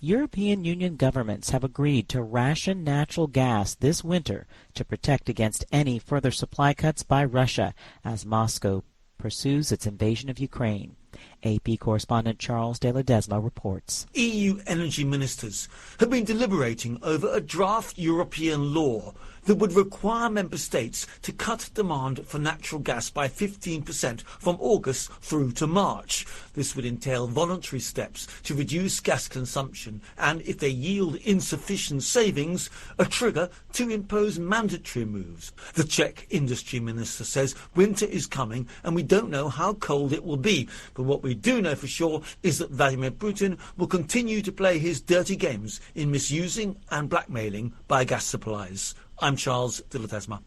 European Union governments have agreed to ration natural gas this winter to protect against any further supply cuts by Russia as Moscow pursues its invasion of Ukraine. AP correspondent Charles de Ledesma reports. EU energy ministers have been deliberating over a draft European law that would require member states to cut demand for natural gas by 15% from August through to March. This would entail voluntary steps to reduce gas consumption and, if they yield insufficient savings, a trigger to impose mandatory moves. The Czech industry minister says winter is coming and we don't know how cold it will be, but what we do know for sure is that Vladimir Putin will continue to play his dirty games in misusing and blackmailing by gas supplies. I'm Charles de Ledesma.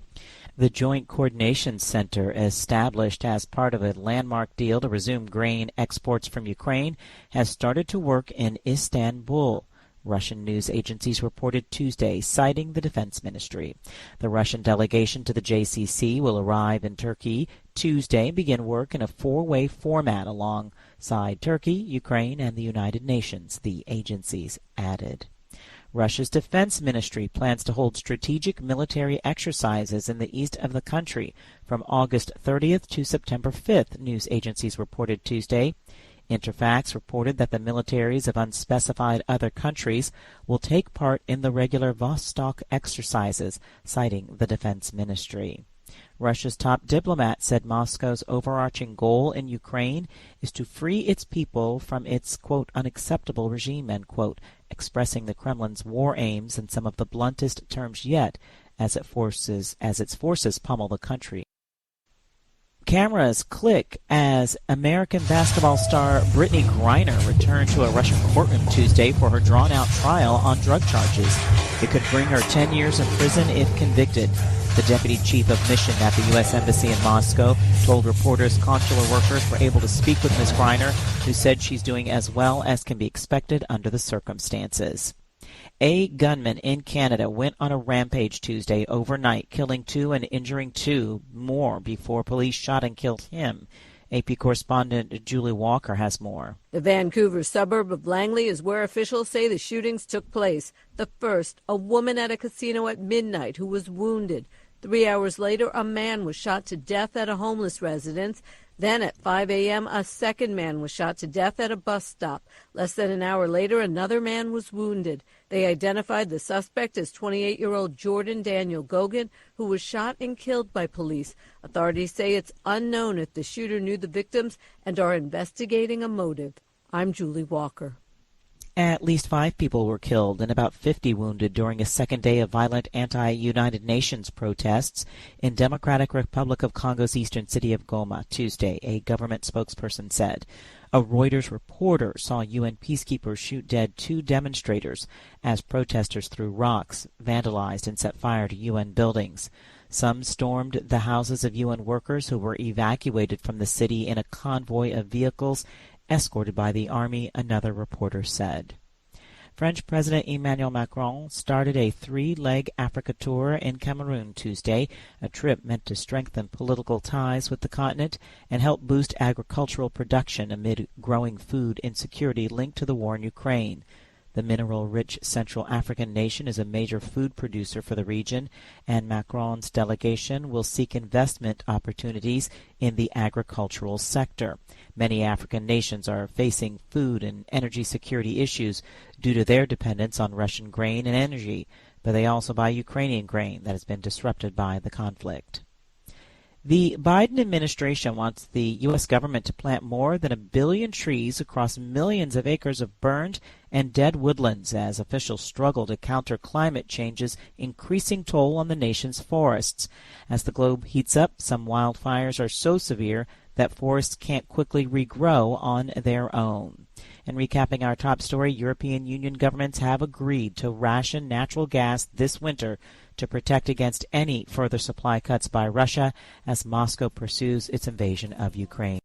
The Joint Coordination Center, established as part of a landmark deal to resume grain exports from Ukraine, has started to work in Istanbul. Russian news agencies reported Tuesday, citing the defense ministry. The Russian delegation to the JCC will arrive in Turkey Tuesday and begin work in a four-way format alongside Turkey, Ukraine, and the United Nations, the agencies added. Russia's defense ministry plans to hold strategic military exercises in the east of the country from August 30th to September 5th, news agencies reported Tuesday. Interfax reported that the militaries of unspecified other countries will take part in the regular Vostok exercises, citing the defense ministry. Russia's top diplomat said Moscow's overarching goal in Ukraine is to free its people from its, quote, unacceptable regime, end quote, expressing the Kremlin's war aims in some of the bluntest terms yet as its forces pummel the country. Cameras click as American basketball star Brittney Griner returned to a Russian courtroom Tuesday for her drawn-out trial on drug charges. It could bring her 10 years in prison if convicted. The deputy chief of mission at the U.S. Embassy in Moscow told reporters consular workers were able to speak with Ms. Griner, who said she's doing as well as can be expected under the circumstances. A gunman in Canada went on a rampage Tuesday overnight, killing 2 and injuring 2 more before police shot and killed him. AP correspondent Julie Walker has more. The Vancouver suburb of Langley is where officials say the shootings took place. The first, a woman at a casino at midnight who was wounded. 3 hours later, a man was shot to death at a homeless residence. Then at 5 a.m., a second man was shot to death at a bus stop. Less than an hour later, another man was wounded. They identified the suspect as 28-year-old Jordan Daniel Gogan, who was shot and killed by police. Authorities say it's unknown if the shooter knew the victims and are investigating a motive. I'm Julie Walker. At least 5 people were killed and about 50 wounded during a second day of violent anti-United Nations protests in Democratic Republic of Congo's eastern city of Goma Tuesday, a government spokesperson said. A Reuters reporter saw UN peacekeepers shoot dead 2 demonstrators as protesters threw rocks, vandalized, and set fire to UN buildings. Some stormed the houses of UN workers who were evacuated from the city in a convoy of vehicles escorted by the army, another reporter said. French President Emmanuel Macron started a 3-leg Africa tour in Cameroon Tuesday, a trip meant to strengthen political ties with the continent and help boost agricultural production amid growing food insecurity linked to the war in Ukraine. The mineral-rich Central African nation is a major food producer for the region, and Macron's delegation will seek investment opportunities in the agricultural sector. Many African nations are facing food and energy security issues due to their dependence on Russian grain and energy, but they also buy Ukrainian grain that has been disrupted by the conflict. The Biden administration wants the U.S. government to plant more than 1 billion trees across millions of acres of burned and dead woodlands as officials struggle to counter climate change's increasing toll on the nation's forests. As the globe heats up, some wildfires are so severe that forests can't quickly regrow on their own. And recapping our top story, European Union governments have agreed to ration natural gas this winter to protect against any further supply cuts by Russia as Moscow pursues its invasion of Ukraine.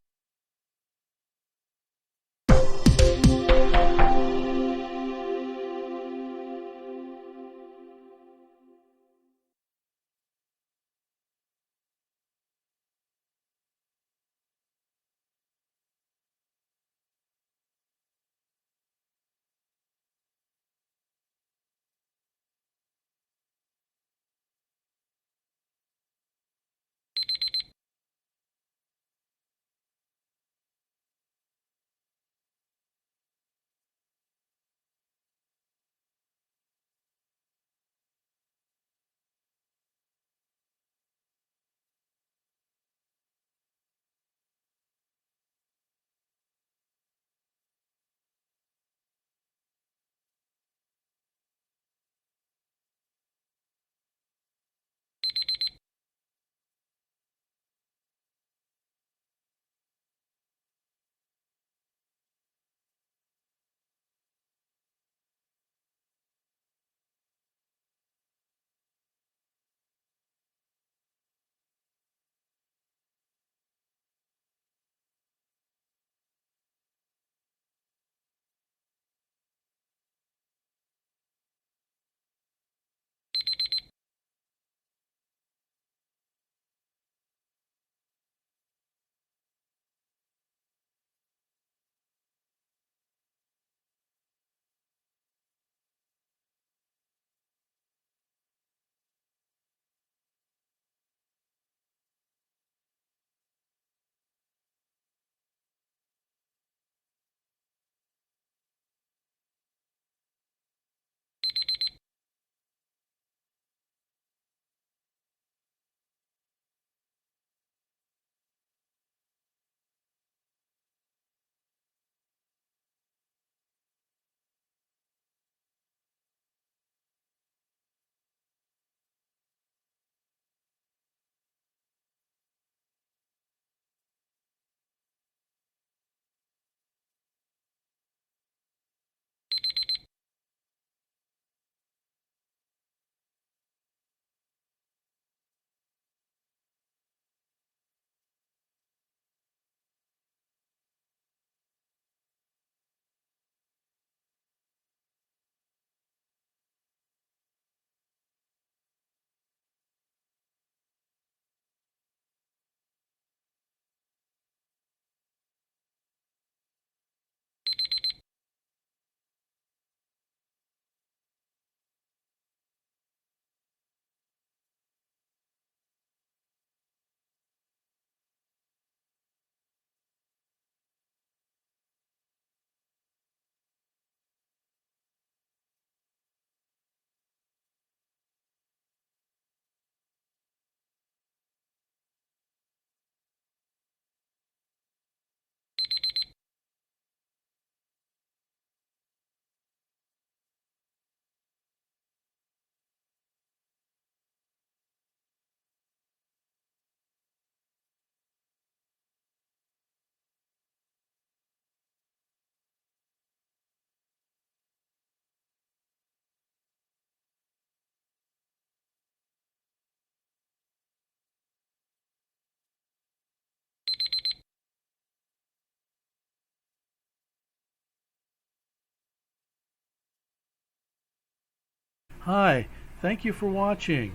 Hi, thank you for watching.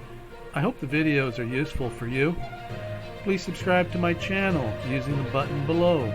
I hope the videos are useful for you. Please subscribe to my channel using the button below.